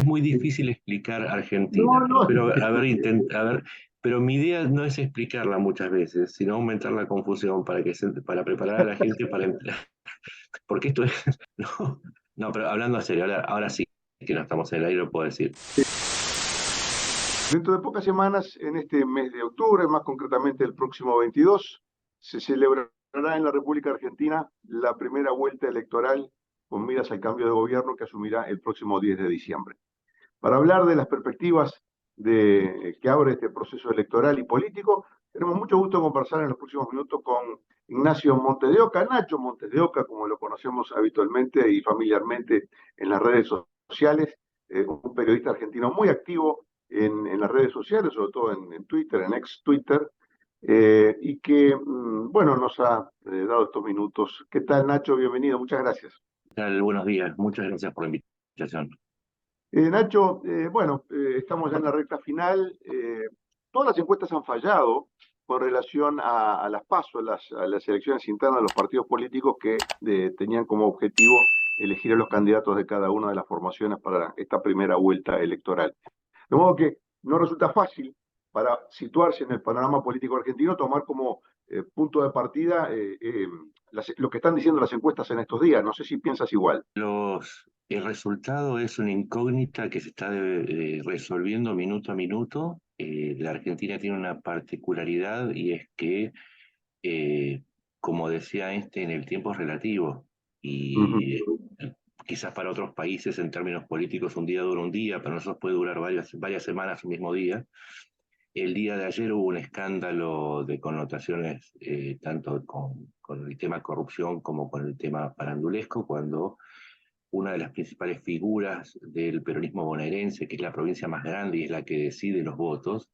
muy difícil explicar No, Argentina, no, pero a ver, pero mi idea no es explicarla muchas veces, sino aumentar la confusión para preparar a la gente para entrar, porque esto es, no, no, pero hablando en serio, ahora sí que no estamos en el aire, lo puedo decir. dentro de pocas semanas, en este mes de octubre, más concretamente el próximo 22, se celebrará en la República Argentina la primera vuelta electoral con miras al cambio de gobierno que asumirá el próximo 10 de diciembre. Para hablar de las perspectivas que abre este proceso electoral y político, tenemos mucho gusto en conversar en los próximos minutos con Ignacio Montes de Oca, Nacho Montes de Oca, como lo conocemos habitualmente y familiarmente en las redes sociales, un periodista argentino muy activo en las redes sociales, sobre todo en Twitter, en ex Twitter, y que, bueno, nos ha dado estos minutos. ¿Qué tal, Nacho? Bienvenido, muchas gracias. ¿Qué tal? Buenos días, muchas gracias por la invitación. Nacho, bueno, estamos ya en la recta final. Todas las encuestas han fallado con relación a las PASO, a las elecciones internas de los partidos políticos que tenían como objetivo elegir a los candidatos de cada una de las formaciones para esta primera vuelta electoral. De modo que no resulta fácil para situarse en el panorama político argentino tomar como punto de partida lo que están diciendo las encuestas en estos días. No sé si piensas igual. El resultado es una incógnita que se está resolviendo minuto a minuto. La Argentina tiene una particularidad y es que, eh, como decía el tiempo es relativo y Ujú. quizás para otros países en términos políticos un día dura un día, pero nosotros puede durar varias semanas un mismo día. El día de ayer hubo un escándalo de connotaciones tanto con el tema corrupción como con el tema farandulesco, cuando una de las principales figuras del peronismo bonaerense, que es la provincia más grande y es la que decide los votos,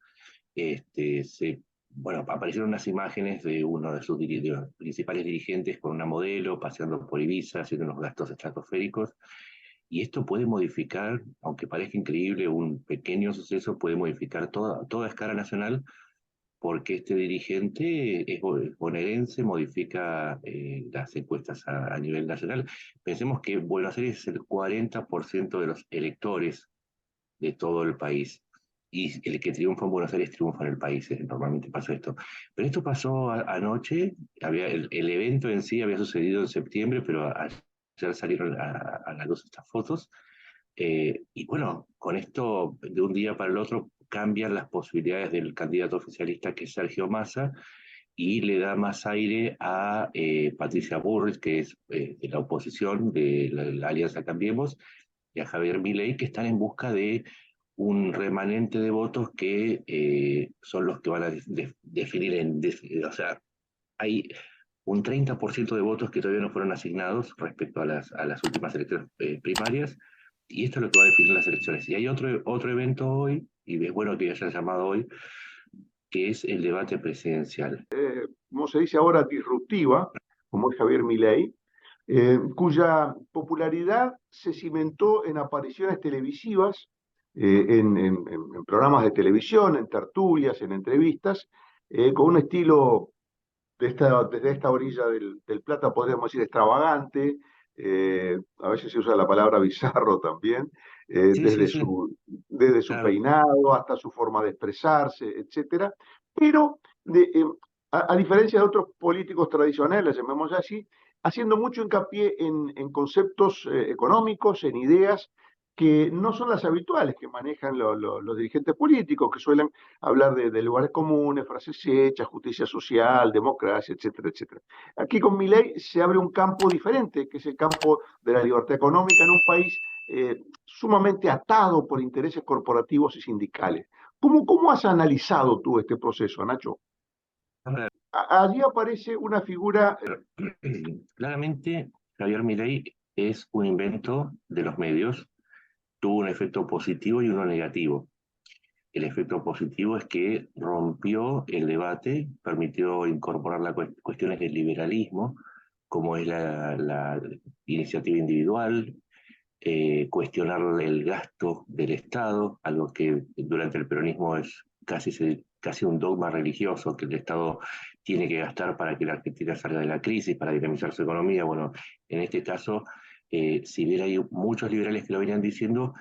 bueno, aparecieron unas imágenes de uno de los principales dirigentes con una modelo paseando por Ibiza, haciendo unos gastos estratosféricos, y esto puede modificar, aunque parezca increíble, un pequeño suceso puede modificar toda escala nacional, porque este dirigente es bonaerense, modifica las encuestas a nivel nacional. Pensemos que Buenos Aires es el 40% de los electores de todo el país. Y el que triunfa en Buenos Aires triunfa en el país, normalmente pasa esto. Pero esto pasó anoche, el evento en sí había sucedido en septiembre, pero ayer salieron a la luz estas fotos, y bueno, con esto de un día para el otro cambian las posibilidades del candidato oficialista que es Sergio Massa y le da más aire a Patricia Bullrich, que es de la oposición de la Alianza Cambiemos, y a Javier Milei, que están en busca de un remanente de votos que son los que van a definir o sea, hay un 30% de votos que todavía no fueron asignados respecto a las últimas elecciones primarias, y esto es lo que va a definir las elecciones. Y hay otro evento hoy, y es bueno que hayan llamado hoy, que es el debate presidencial. Como se dice ahora, disruptiva, como es Javier Milei, cuya popularidad se cimentó en apariciones televisivas, en programas de televisión, en tertulias, en entrevistas, con un estilo desde esta orilla del Plata, podríamos decir, extravagante, a veces se usa la palabra bizarro también, Sí, sí, sí, desde su claro. peinado hasta su forma de expresarse, etcétera. Pero, a diferencia de otros políticos tradicionales, llamémoslo así, haciendo mucho hincapié en conceptos económicos, en ideas que no son las habituales que manejan los dirigentes políticos, que suelen hablar de lugares comunes, frases hechas, justicia social, democracia, etcétera, etcétera. Aquí con Milei se abre un campo diferente, que es el campo de la libertad económica en un país sumamente atado por intereses corporativos y sindicales. ¿Cómo has analizado tú este proceso, Nacho? A ver, Allí aparece una figura. claramente Javier Milei es un invento de los medios, tuvo un efecto positivo y uno negativo. El efecto positivo es que rompió el debate, permitió incorporar las cuestiones del liberalismo, como es la iniciativa individual, cuestionar el gasto del Estado, algo que durante el peronismo es casi un dogma religioso, que el Estado tiene que gastar para que la Argentina salga de la crisis, para dinamizar su economía. Bueno, en este caso, si bien hay muchos liberales que lo venían diciendo,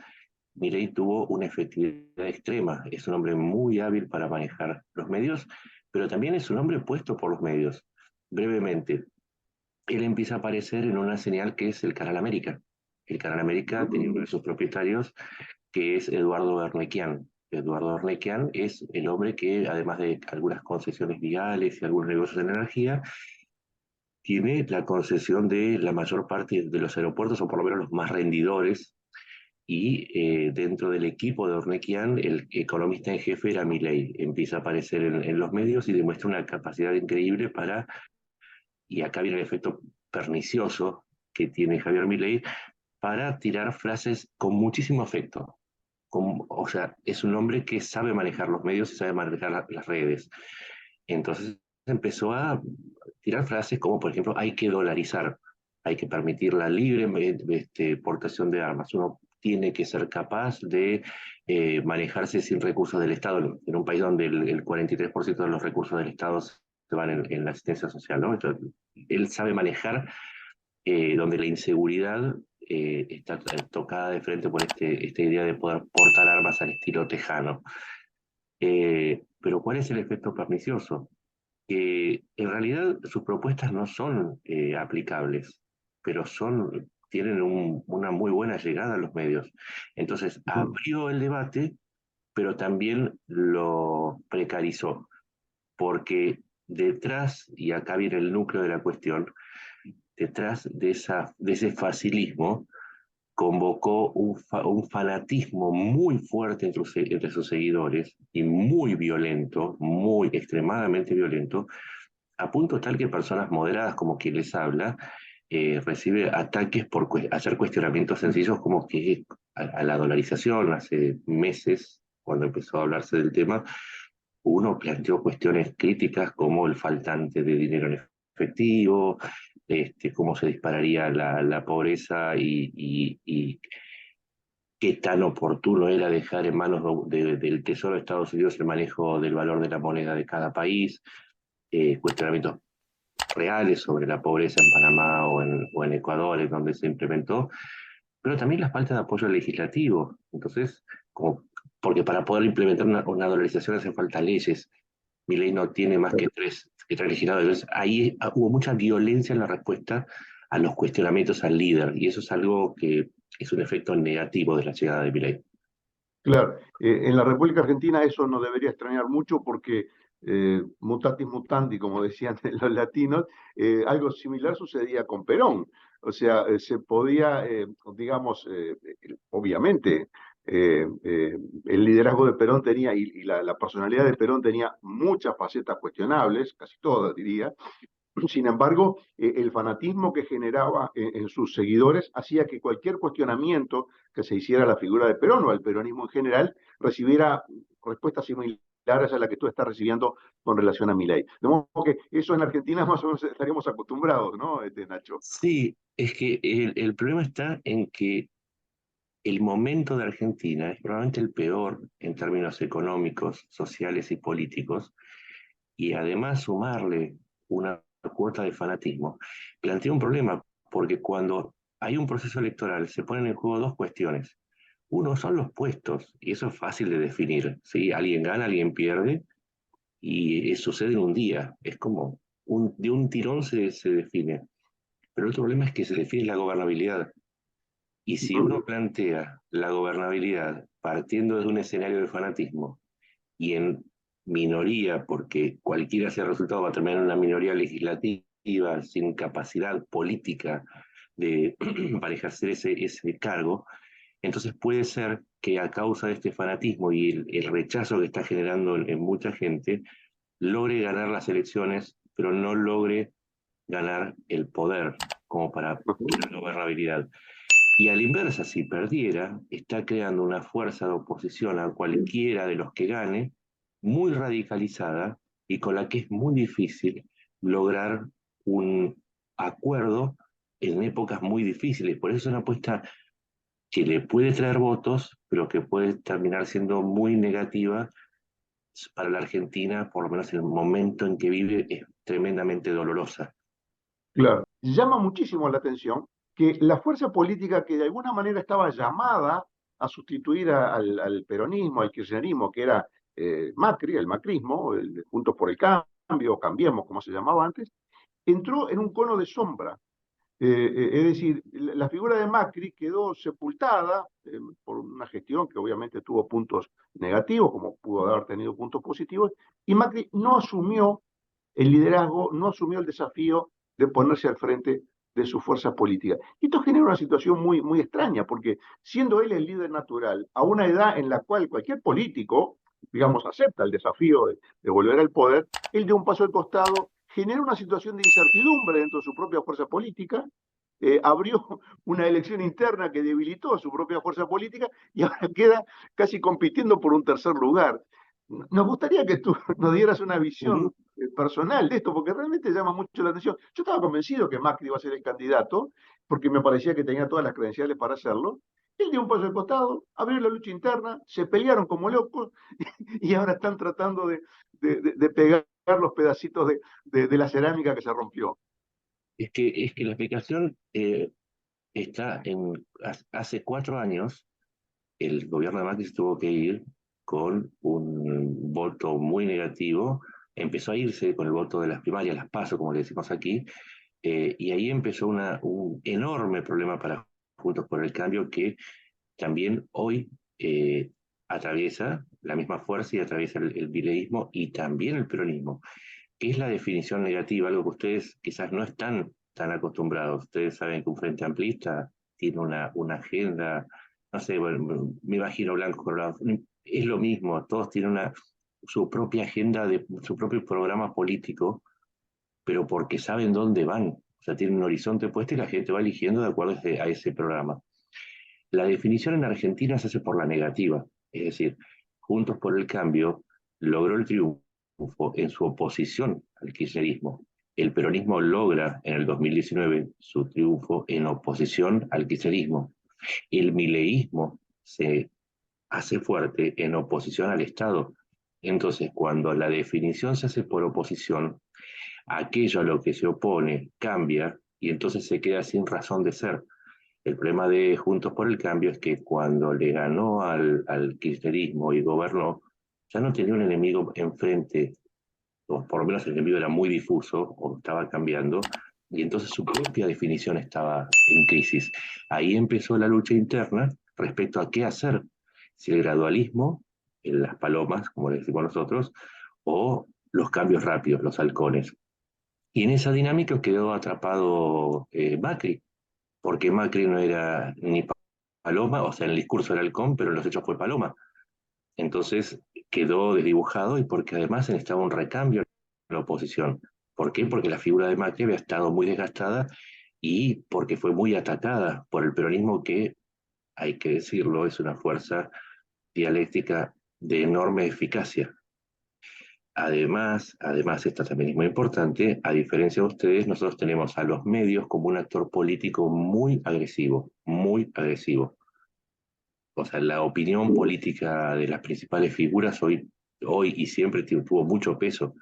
Milei tuvo una efectividad extrema. Es un hombre muy hábil para manejar los medios, pero también es un hombre puesto por los medios. Brevemente, él empieza a aparecer en una señal que es el Canal América. El Canal América tenía uno de sus propietarios, que es Eduardo Bernequian. Eduardo Bernequian es el hombre que, además de algunas concesiones viales y algunos negocios de energía, tiene la concesión de la mayor parte de los aeropuertos, o por lo menos los más rendidores, y dentro del equipo de Ornequian, el economista en jefe era Milei. Empieza a aparecer en los medios y demuestra una capacidad increíble para, y acá viene el efecto pernicioso que tiene Javier Milei, para tirar frases con muchísimo afecto. O sea, es un hombre que sabe manejar los medios y sabe manejar las redes. Entonces empezó a tirar frases como, por ejemplo, hay que dolarizar, hay que permitir la libre portación de armas. Uno tiene que ser capaz de manejarse sin recursos del Estado, en un país donde el 43% de los recursos del Estado se van en la asistencia social, ¿no? Entonces, él sabe manejar donde la inseguridad está tocada de frente por esta idea de poder portar armas al estilo tejano. Pero ¿cuál es el efecto pernicioso? Que en realidad sus propuestas no son aplicables, pero tienen una muy buena llegada a los medios. Entonces, abrió el debate, pero también lo precarizó, porque detrás, y acá viene el núcleo de la cuestión, detrás de ese facilismo, convocó un fanatismo muy fuerte entre sus seguidores y muy violento, muy extremadamente violento, a punto tal que personas moderadas como quien les habla recibe ataques por hacer cuestionamientos sencillos como que a la dolarización hace meses, cuando empezó a hablarse del tema, uno planteó cuestiones críticas como el faltante de dinero en efectivo, cómo se dispararía la pobreza y qué tan oportuno era dejar en manos del Tesoro de Estados Unidos el manejo del valor de la moneda de cada país, cuestionamientos reales sobre la pobreza en Panamá o en Ecuador, en donde se implementó, pero también la falta de apoyo legislativo. Entonces, porque para poder implementar una dolarización hacen falta leyes. Mi ley no tiene más que tres legisladores. Ahí hubo mucha violencia en la respuesta a los cuestionamientos al líder, y eso es algo que es un efecto negativo de la llegada de mi ley. Claro, en la República Argentina eso no debería extrañar mucho porque mutatis mutandi, como decían los latinos, algo similar sucedía con Perón. O sea, se podía, digamos, obviamente, el liderazgo de Perón tenía, y la personalidad de Perón tenía muchas facetas cuestionables, casi todas diría. Sin embargo, el fanatismo que generaba en sus seguidores hacía que cualquier cuestionamiento que se hiciera a la figura de Perón o al peronismo en general recibiera respuestas similares a la que tú estás recibiendo con relación a Milei. De modo que eso en Argentina más o menos estaríamos acostumbrados, ¿no, Nacho? Sí, es que el problema está en que el momento de Argentina es probablemente el peor en términos económicos, sociales y políticos, y además sumarle una cuota de fanatismo, plantea un problema, porque cuando hay un proceso electoral se ponen en juego dos cuestiones. Uno son los puestos, y eso es fácil de definir, ¿sí? Alguien gana, alguien pierde, y sucede en un día, es como de un tirón se define. Pero el otro problema es que se define la gobernabilidad. Y si uno plantea la gobernabilidad partiendo de un escenario de fanatismo y en minoría, porque cualquiera sea el resultado va a terminar en una minoría legislativa sin capacidad política para ejercer ese cargo, entonces puede ser que a causa de este fanatismo y el rechazo que está generando en mucha gente, logre ganar las elecciones, pero no logre ganar el poder como para la gobernabilidad. Y a la inversa, si perdiera, está creando una fuerza de oposición a cualquiera de los que gane, muy radicalizada y con la que es muy difícil lograr un acuerdo en épocas muy difíciles. Por eso es una apuesta que le puede traer votos, pero que puede terminar siendo muy negativa para la Argentina, por lo menos en el momento en que vive, es tremendamente dolorosa. Claro. Llama muchísimo la atención que la fuerza política que de alguna manera estaba llamada a sustituir al peronismo, al kirchnerismo, que era Macri, el macrismo, el Juntos por el Cambio, Cambiemos, como se llamaba antes, entró en un cono de sombra. Es decir, la figura de Macri quedó sepultada por una gestión que obviamente tuvo puntos negativos, como pudo haber tenido puntos positivos, y Macri no asumió el liderazgo, no asumió el desafío de ponerse al frente de su fuerza política. Y esto genera una situación muy, muy extraña, porque siendo él el líder natural, a una edad en la cual cualquier político, digamos, acepta el desafío de volver al poder, él dio un paso al costado, genera una situación de incertidumbre dentro de su propia fuerza política, abrió una elección interna que debilitó a su propia fuerza política y ahora queda casi compitiendo por un tercer lugar. Nos gustaría que tú nos dieras una visión personal de esto, porque realmente llama mucho la atención. Yo estaba convencido que Macri iba a ser el candidato, porque me parecía que tenía todas las credenciales para hacerlo. Él dio un paso al costado, abrió la lucha interna, se pelearon como locos y ahora están tratando de pegar los pedacitos de la cerámica que se rompió. Es que la explicación está hace 4 años, el gobierno de Macri se tuvo que ir con un voto muy negativo, empezó a irse con el voto de las primarias, las PASO, como le decimos aquí, y ahí empezó un enorme problema para Juntos por el Cambio que también hoy atraviesa la misma fuerza y atraviesa el mileísmo y también el peronismo. ¿Qué es la definición negativa? Algo que ustedes quizás no están tan acostumbrados. Ustedes saben que un frente amplista tiene una agenda, no sé, bueno, me imagino blanco, colorado. Es lo mismo, todos tienen su propia agenda, su propio programa político, pero porque saben dónde van. O sea, tienen un horizonte puesto y la gente va eligiendo de acuerdo a ese programa. La definición en Argentina se hace por la negativa, es decir, Juntos por el Cambio logró el triunfo en su oposición al kirchnerismo. El peronismo logra en el 2019 su triunfo en oposición al kirchnerismo. El mileísmo se hace fuerte en oposición al Estado. Entonces, cuando la definición se hace por oposición, aquello a lo que se opone cambia y entonces se queda sin razón de ser. El problema de Juntos por el Cambio es que cuando le ganó al kirchnerismo y gobernó, ya no tenía un enemigo enfrente, o por lo menos el enemigo era muy difuso o estaba cambiando, y entonces su propia definición estaba en crisis. Ahí empezó la lucha interna respecto a qué hacer, si el gradualismo, en las palomas, como le decimos nosotros, o los cambios rápidos, los halcones. Y en esa dinámica quedó atrapado Macri, porque Macri no era ni Paloma, o sea, en el discurso era halcón, pero en los hechos fue Paloma. Entonces quedó desdibujado y porque además necesitaba un recambio en la oposición. ¿Por qué? Porque la figura de Macri había estado muy desgastada y porque fue muy atacada por el peronismo que, hay que decirlo, es una fuerza dialéctica de enorme eficacia. Además, esto también es muy importante, a diferencia de ustedes, nosotros tenemos a los medios como un actor político muy agresivo, muy agresivo. O sea, la opinión política de las principales figuras hoy y siempre tuvo mucho peso.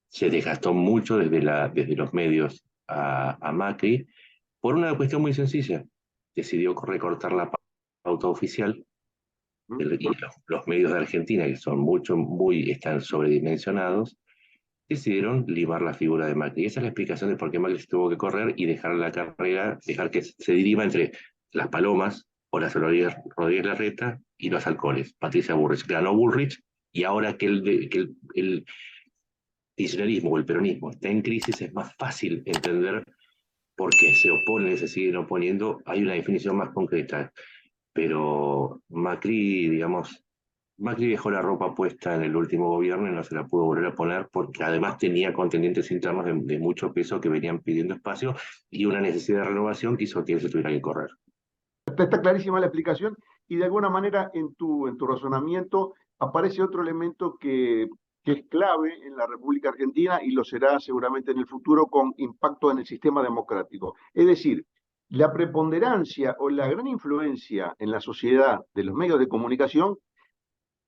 Se desgastó mucho desde los medios a Macri por una cuestión muy sencilla. Decidió recortar la pauta oficial y los medios de Argentina, que son están sobredimensionados, decidieron limar la figura de Macri. Y esa es la explicación de por qué Macri se tuvo que correr y dejar la carrera, dejar que se diriva entre las palomas, Horacio Rodríguez Larreta y los halcones. Patricia Bullrich. Ganó Bullrich y ahora que el kirchnerismo o el peronismo está en crisis, es más fácil entender por qué se oponen, se siguen oponiendo. Hay una definición más concreta. Pero Macri, digamos, Macri dejó la ropa puesta en el último gobierno y no se la pudo volver a poner porque además tenía contendientes internos de mucho peso que venían pidiendo espacio y una necesidad de renovación que hizo que él se tuviera que correr. Está clarísima la explicación y de alguna manera en tu razonamiento aparece otro elemento que es clave en la República Argentina y lo será seguramente en el futuro con impacto en el sistema democrático. Es decir, la preponderancia o la gran influencia en la sociedad de los medios de comunicación,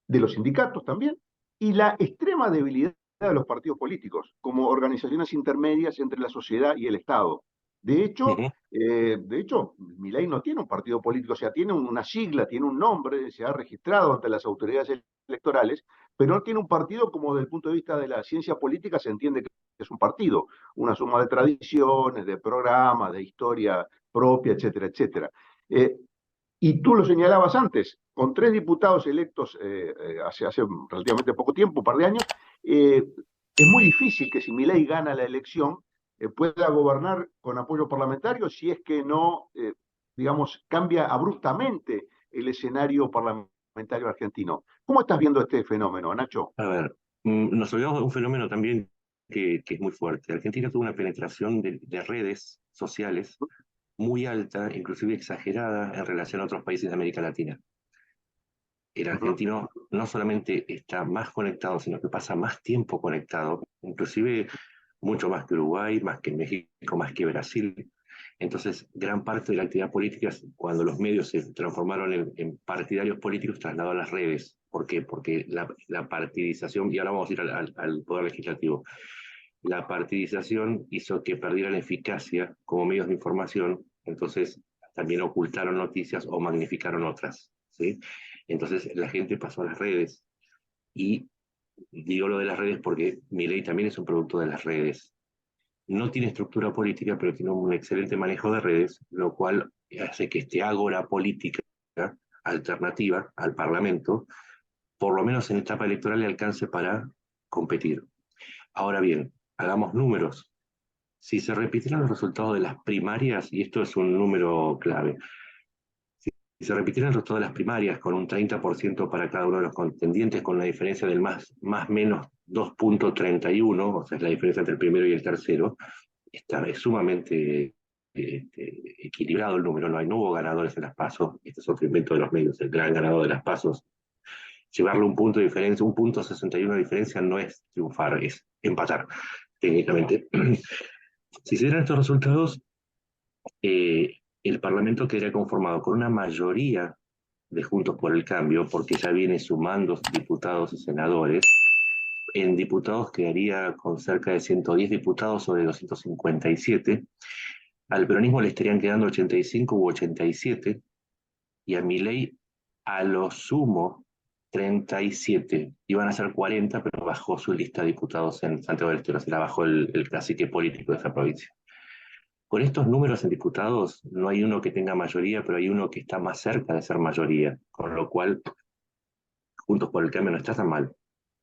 de los sindicatos también, y la extrema debilidad de los partidos políticos como organizaciones intermedias entre la sociedad y el Estado. Ujú. De hecho, Milei no tiene un partido político, o sea, tiene una sigla, tiene un nombre, se ha registrado ante las autoridades electorales, pero no tiene un partido como desde el punto de vista de la ciencia política se entiende que es un partido, una suma de tradiciones, de programas, de historia propia, etcétera, etcétera. Eh, y tú lo señalabas antes, con 3 diputados electos hace relativamente poco tiempo, un par de años, eh, es muy difícil que si Milei gana la elección pueda gobernar con apoyo parlamentario si es que no, digamos, cambia abruptamente el escenario parlamentario argentino. ¿Cómo estás viendo este fenómeno, Nacho? A ver, nos olvidamos de un fenómeno también que es muy fuerte. Argentina tuvo una penetración de redes sociales muy alta, inclusive exagerada en relación a otros países de América Latina. El Uh -huh, argentino no solamente está más conectado, sino que pasa más tiempo conectado, inclusive mucho más que Uruguay, más que México, más que Brasil. Entonces, gran parte de la actividad política, cuando los medios se transformaron en partidarios políticos, trasladó a las redes. ¿Por qué? Porque la partidización, y ahora vamos a ir al Poder Legislativo, la partidización hizo que perdieran eficacia como medios de información, entonces también ocultaron noticias o magnificaron otras, ¿sí? Entonces la gente pasó a las redes y digo lo de las redes porque Milei también es un producto de las redes. No tiene estructura política, pero tiene un excelente manejo de redes, lo cual hace que este ágora política alternativa al Parlamento, por lo menos en etapa electoral, le alcance para competir. Ahora bien, hagamos números. Si se repitieran los resultados de las primarias, y esto es un número clave, si se repitieran los resultados de las primarias con un 30% para cada uno de los contendientes, con la diferencia del más menos 2,31, o sea, es la diferencia entre el primero y el tercero, es sumamente equilibrado el número, no hubo ganadores en las PASO, este es otro invento de los medios, el gran ganador de las PASO. Llevarle un punto de diferencia, un punto 61 de diferencia no es triunfar, es empatar técnicamente. Si se dieran estos resultados, el Parlamento quedaría conformado con una mayoría de Juntos por el Cambio, porque ya viene sumando diputados y senadores. En diputados quedaría con cerca de 110 diputados sobre 257. Al peronismo le estarían quedando 85 u 87, y a Milei a lo sumo 37. Iban a ser 40, pero bajó su lista de diputados en Santiago del Estero, se la bajó el cacique político de esa provincia. Con estos números en diputados, no hay uno que tenga mayoría, pero hay uno que está más cerca de ser mayoría, con lo cual, Juntos por el Cambio no está tan mal.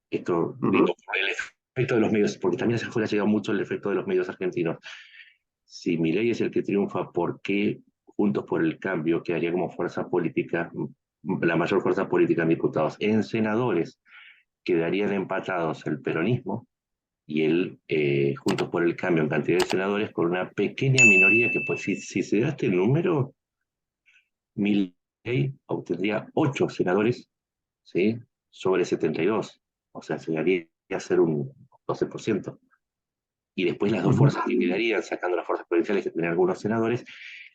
Esto uh digo -huh. por el efecto de los medios, porque también se fue ha llegado mucho el efecto de los medios argentinos. Si Milei es el que triunfa, ¿por qué Juntos por el Cambio quedaría como fuerza política, la mayor fuerza política en diputados? En senadores quedarían empatados el peronismo y el Juntos por el Cambio en cantidad de senadores, con una pequeña minoría que, pues, si se da este número, Milei obtendría 8 senadores, ¿sí? Sobre 72, o sea, llegaría a ser un 12%. Y después las Uh dos -huh. fuerzas que quedarían, sacando las fuerzas provinciales que tienen algunos senadores,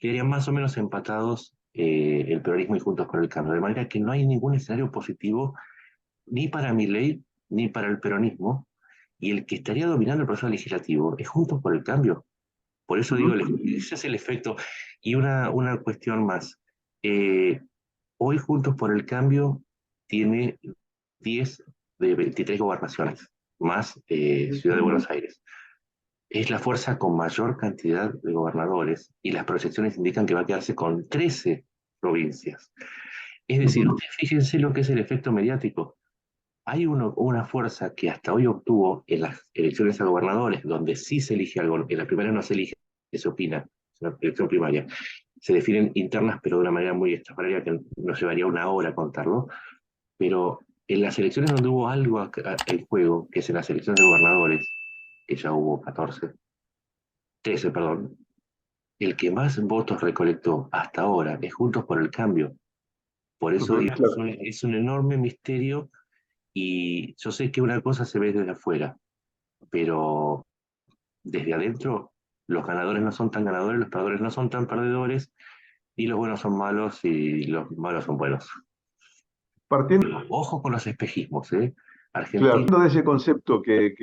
quedarían más o menos empatados el peronismo y Juntos por el Cambio. De manera que no hay ningún escenario positivo ni para Milei ni para el peronismo, y el que estaría dominando el proceso legislativo es Juntos por el Cambio. Por eso Uh digo, -huh. ese es el efecto. Y una cuestión más. Eh, Hoy Juntos por el Cambio tiene 10 de 23 gobernaciones, más Ciudad de Buenos Aires. Es la fuerza con mayor cantidad de gobernadores y las proyecciones indican que va a quedarse con 13 provincias. Es Uh decir, -huh. ustedes fíjense lo que es el efecto mediático. Hay una fuerza que hasta hoy obtuvo en las elecciones a gobernadores, donde sí se elige algo, en la primaria no se elige, se opina, es una elección primaria. Se definen internas, pero de una manera muy estrafalaria que nos llevaría una hora contarlo. Pero en las elecciones donde hubo algo en juego, que es en las elecciones de gobernadores, que ya hubo 13, perdón, el que más votos recolectó hasta ahora es Juntos por el Cambio. Por Uh eso -huh. digo, Claro. es un enorme misterio, y yo sé que una cosa se ve desde afuera, pero desde adentro los ganadores no son tan ganadores, los perdedores no son tan perdedores, y los buenos son malos y los malos son buenos. Partiendo Pero ojo con los espejismos, ¿eh? Claro, Argentina. de ese concepto que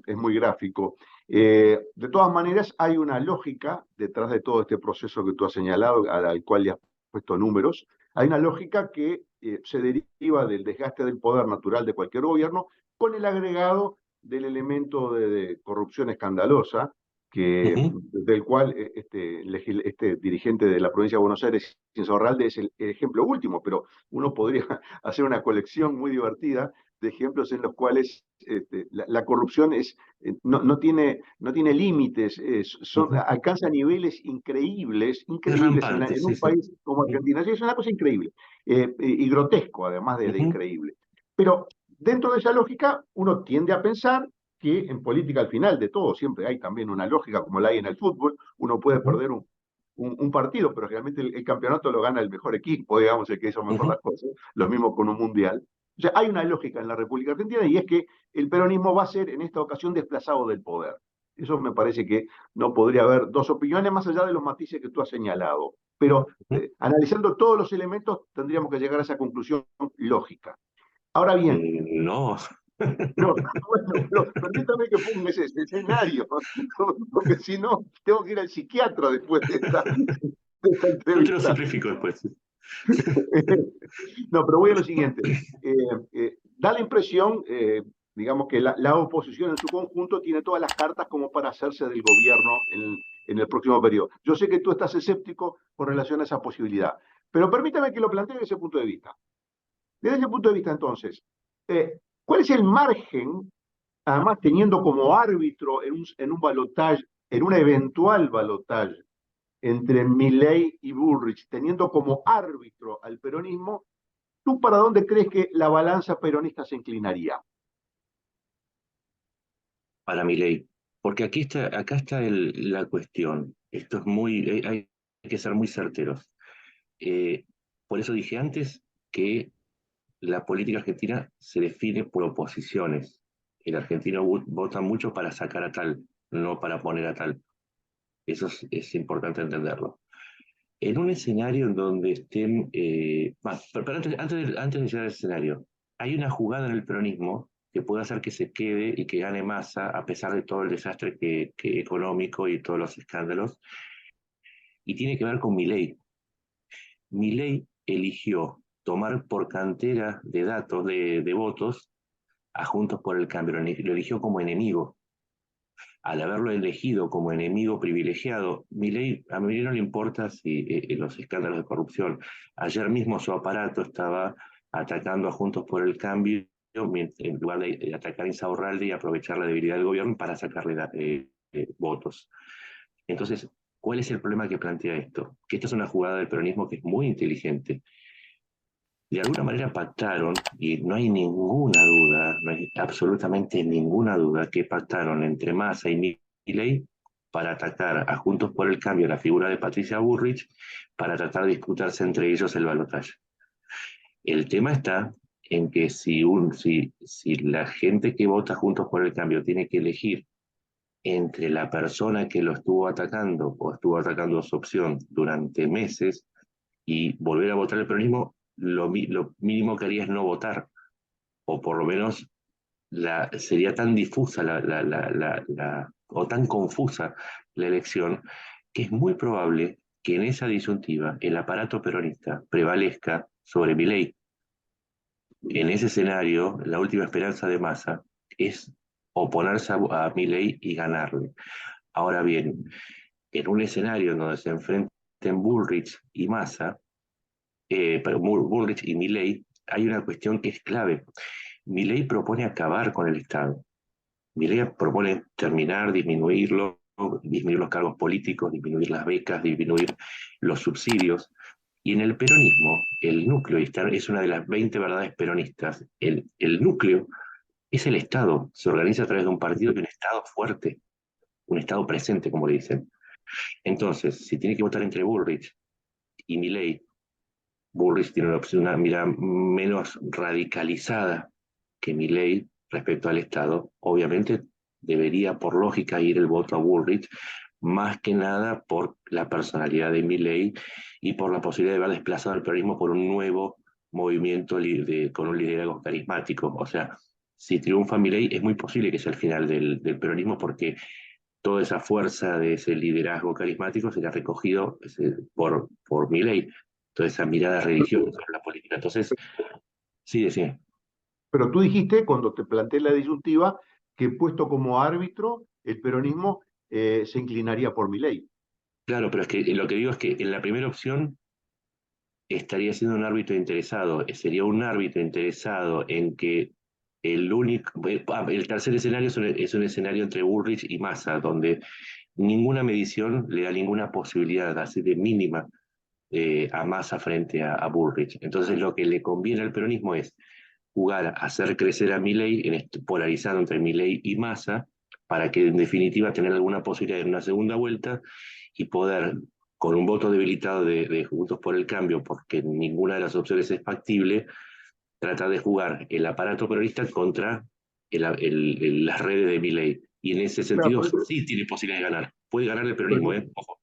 es muy gráfico, De todas maneras, hay una lógica detrás de todo este proceso que tú has señalado, al cual le has puesto números. Hay una lógica que se deriva del desgaste del poder natural de cualquier gobierno, con el agregado del elemento de corrupción escandalosa, del cual este dirigente de la provincia de Buenos Aires, Insaurralde, es el ejemplo último, pero uno podría hacer una colección muy divertida de ejemplos en los cuales la corrupción no tiene límites, alcanza niveles Es increíbles rampante, en sí, un sí. país como Argentina. Sí, es una cosa increíble y grotesco, además de increíble. Pero dentro de esa lógica, uno tiende a pensar que en política, al final de todo, siempre hay también una lógica como la hay en el fútbol. Uno puede perder un partido, pero realmente el campeonato lo gana el mejor equipo, digamos, el que hizo mejor las cosas. Lo mismo con un mundial. O sea, hay una lógica en la República Argentina, y es que el peronismo va a ser en esta ocasión desplazado del poder. Eso me parece que no podría haber dos opiniones más allá de los matices que tú has señalado. Pero analizando todos los elementos, tendríamos que llegar a esa conclusión lógica. Ahora bien, No. no, bueno, pero permítame que ponga ese escenario, porque si no, tengo que ir al psiquiatra después de esta Yo te lo entrevista. simplifico después. No, pero voy a lo siguiente. Da la impresión, digamos, que la oposición en su conjunto tiene todas las cartas como para hacerse del gobierno en el próximo periodo. Yo sé que tú estás escéptico con relación a esa posibilidad, pero permítame que lo plantee desde ese punto de vista. Desde ese punto de vista, entonces, ¿cuál es el margen, además teniendo como árbitro en un balotaje, en un eventual balotaje entre Milei y Bullrich, teniendo como árbitro al peronismo? ¿Tú para dónde crees que la balanza peronista se inclinaría? Para mi ley. Porque acá está la cuestión. Esto es hay que ser muy certeros. Eh, por eso dije antes que la política argentina se define por oposiciones. El argentino vota mucho para sacar a tal, no para poner a tal. Eso es importante entenderlo. En un escenario en donde estén, pero antes de llegar al escenario, hay una jugada en el peronismo que puede hacer que se quede y que gane masa a pesar de todo el desastre que económico y todos los escándalos, y tiene que ver con Milei. Milei eligió tomar por cantera de datos, de votos, a Juntos por el Cambio, lo eligió como enemigo. Al haberlo elegido como enemigo privilegiado, a Milei no le importa si los escándalos de corrupción. Ayer mismo su aparato estaba atacando a Juntos por el Cambio en lugar de atacar a Insaurralde y aprovechar la debilidad del gobierno para sacarle votos. Entonces, ¿cuál es el problema que plantea esto? Que esta es una jugada del peronismo que es muy inteligente. De alguna manera pactaron, y no hay ninguna duda, no hay absolutamente ninguna duda, que pactaron entre Massa y Milei para atacar a Juntos por el Cambio la figura de Patricia Bullrich, para tratar de disputarse entre ellos el balotaje. El tema está en que si la gente que vota Juntos por el Cambio tiene que elegir entre la persona que lo estuvo atacando o estuvo atacando su opción durante meses y volver a votar el peronismo, lo mínimo que haría es no votar, o por lo menos sería tan difusa o tan confusa la elección, que es muy probable que en esa disyuntiva el aparato peronista prevalezca sobre Milei. En ese escenario, la última esperanza de Massa es oponerse a Milei y ganarle. Ahora bien, en un escenario en donde se enfrenten Bullrich y Massa, pero Bullrich y Milei, hay una cuestión que es clave. Milei propone acabar con el Estado. Milei propone terminar, disminuirlo, disminuir los cargos políticos, disminuir las becas, disminuir los subsidios. Y en el peronismo, el núcleo, y es una de las 20 verdades peronistas, el núcleo es el Estado. Se organiza a través de un partido y un Estado fuerte, un Estado presente, como le dicen. Entonces, si tiene que votar entre Bullrich y Milei, Bullrich tiene una mirada menos radicalizada que Milei respecto al Estado. Obviamente debería, por lógica, ir el voto a Bullrich, más que nada por la personalidad de Milei y por la posibilidad de haber desplazado al peronismo por un nuevo movimiento con un liderazgo carismático. O sea, si triunfa Milei, es muy posible que sea el final del peronismo, porque toda esa fuerza de ese liderazgo carismático sería recogido por Milei, toda esa mirada religiosa sobre la política. Entonces, sí, decía. Pero tú dijiste, cuando te planteé la disyuntiva, que puesto como árbitro, el peronismo se inclinaría por Milei. Claro, pero es que lo que digo es que en la primera opción estaría siendo un árbitro interesado, sería un árbitro interesado en que el tercer escenario es un escenario entre Bullrich y Massa, donde ninguna medición le da ninguna posibilidad, así de mínima, a Massa frente a Bullrich. Entonces lo que le conviene al peronismo es jugar, hacer crecer a Milei, polarizando entre Milei y Massa, para que en definitiva tener alguna posibilidad en una segunda vuelta y poder, con un voto debilitado de Juntos por el Cambio, porque ninguna de las opciones es factible, tratar de jugar el aparato peronista contra las redes de Milei. Y en ese Claro, sentido sí tiene posibilidad de ganar. Puede ganar el peronismo, pero ¿eh? Ojo.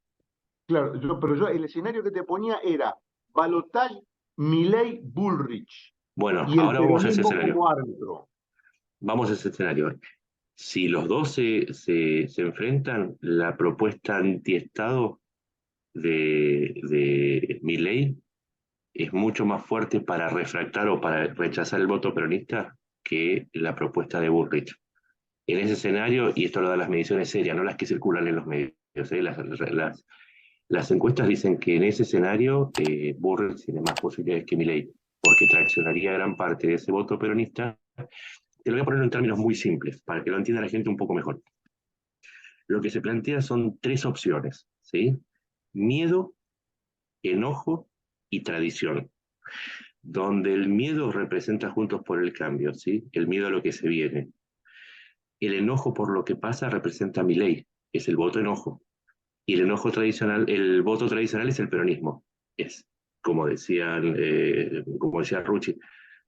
claro, pero yo el escenario que te ponía era balotaje Milei Bullrich Bueno, y el ahora vamos a ese peronismo escenario. como árbitro. Vamos a ese escenario. Si los dos se enfrentan, la propuesta antiestado de Milei es mucho más fuerte para refractar o para rechazar el voto peronista que la propuesta de Bullrich. En ese escenario, y esto lo dan las mediciones serias, no las que circulan en los medios, las encuestas dicen que en ese escenario Bullrich tiene más posibilidades que Milei, porque traccionaría gran parte de ese voto peronista. Te lo voy a poner en términos muy simples, para que lo entienda la gente un poco mejor. Lo que se plantea son tres opciones, ¿sí? Miedo, enojo y tradición, donde el miedo representa Juntos por el Cambio, ¿sí? El miedo a lo que se viene. El enojo por lo que pasa representa a Milei, es el voto enojo. Y el voto tradicional es el peronismo. Es, como decía Rucci,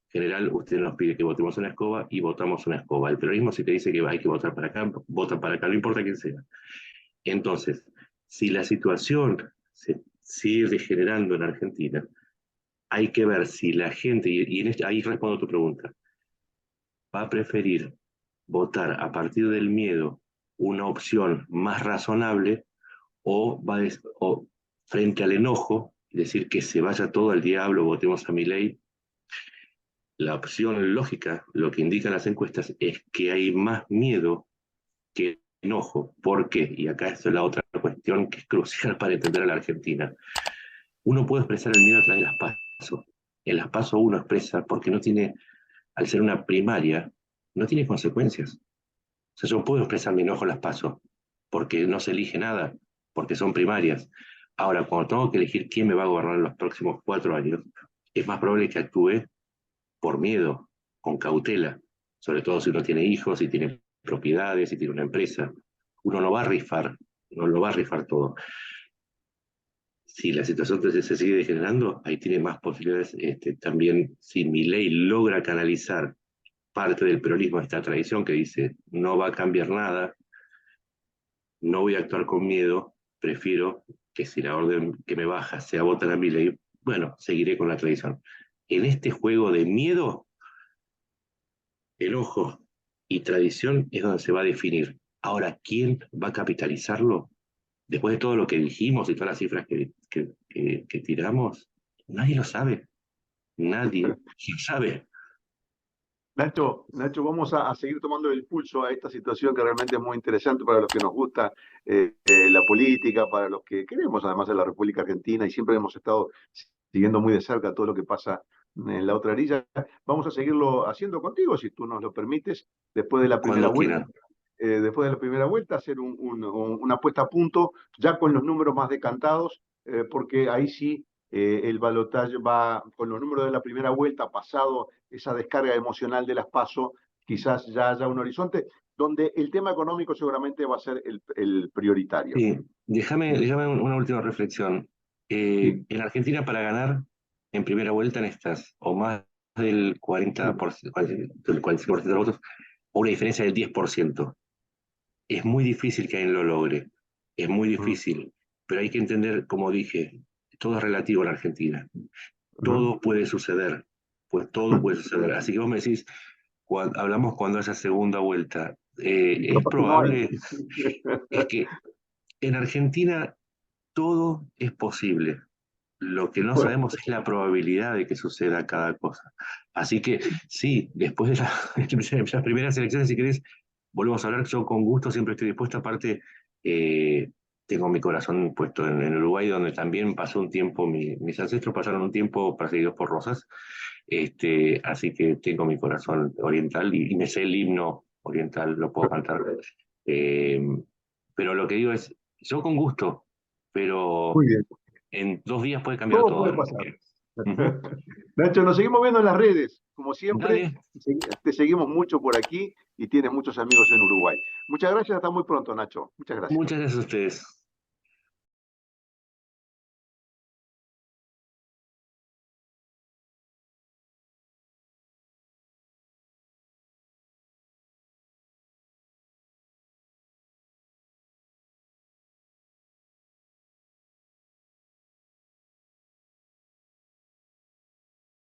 general, usted nos pide que votemos una escoba y votamos una escoba. El peronismo, si te dice que hay que votar para acá, vota para acá, no importa quién sea. Entonces, si la situación se sigue degenerando en Argentina, hay que ver si la gente, ahí respondo a tu pregunta, va a preferir votar a partir del miedo una opción más razonable o frente al enojo, decir que se vaya todo al diablo, votemos a mi ley. La opción lógica, lo que indican las encuestas, es que hay más miedo que enojo. ¿Por qué? Y acá es la otra cuestión que es crucial para entender a la Argentina. Uno puede expresar el miedo a través de las PASO. En las PASO uno expresa porque no tiene, al ser una primaria, no tiene consecuencias. O sea, yo puedo expresar mi enojo en las PASO porque no se elige nada, porque son primarias. Ahora, cuando tengo que elegir quién me va a gobernar en los próximos 4 años, es más probable que actúe por miedo, con cautela, sobre todo si uno tiene hijos, si tiene propiedades, si tiene una empresa. Uno no va a rifar, no lo va a rifar todo. Si la situación se sigue degenerando, ahí tiene más posibilidades. También, si mi ley logra canalizar parte del peronismo, esta tradición que dice no va a cambiar nada, no voy a actuar con miedo, prefiero que si la orden que me baja sea votar a mi ley, bueno, seguiré con la tradición. En este juego de miedo, enojo y tradición es donde se va a definir. Ahora, ¿quién va a capitalizarlo? Después de todo lo que dijimos y todas las cifras que tiramos, nadie lo sabe. Nadie lo sabe. Nacho, vamos a seguir tomando el pulso a esta situación que realmente es muy interesante para los que nos gusta la política, para los que queremos además en la República Argentina y siempre hemos estado siguiendo muy de cerca todo lo que pasa en la otra orilla. Vamos a seguirlo haciendo contigo, si tú nos lo permites, después de la primera Cuando vuelta. quieran. Después de la primera vuelta, hacer una puesta a punto, ya con los números más decantados, porque ahí sí el balotaje va con los números de la primera vuelta, pasado esa descarga emocional de las PASO, quizás ya haya un horizonte donde el tema económico seguramente va a ser el prioritario. Sí, déjame una última reflexión. Sí, En Argentina, para ganar en primera vuelta en estas, o más del 40%, del 45% de los votos, o una diferencia del 10%. Es muy difícil que alguien lo logre. Es muy mm, difícil. Pero hay que entender, como dije, todo es relativo en Argentina. mm, Todo puede suceder. Pues todo puede suceder. Así que vos me decís, hablamos cuando haya segunda vuelta. Es Capaz que no hay. probable, es que en Argentina todo es posible. Lo que no Bueno, sabemos es la probabilidad de que suceda cada cosa. Así que sí, después de las primeras elecciones, si querés, volvemos a hablar. Yo con gusto siempre estoy dispuesto. Aparte, eh, tengo mi corazón puesto en Uruguay, donde también pasó un tiempo, mis ancestros pasaron un tiempo perseguidos por Rosas. Así que tengo mi corazón oriental y me sé el himno oriental, lo puedo cantar. Eh, pero lo que digo es, yo con gusto, muy pero bien. en 2 días puede cambiar Todo todo. puede pasar. Nacho, nos seguimos viendo en las redes. Como siempre, Dale, te seguimos mucho por aquí y tienes muchos amigos en Uruguay. Muchas gracias, hasta muy pronto, Nacho. Muchas gracias. muchas gracias a ustedes.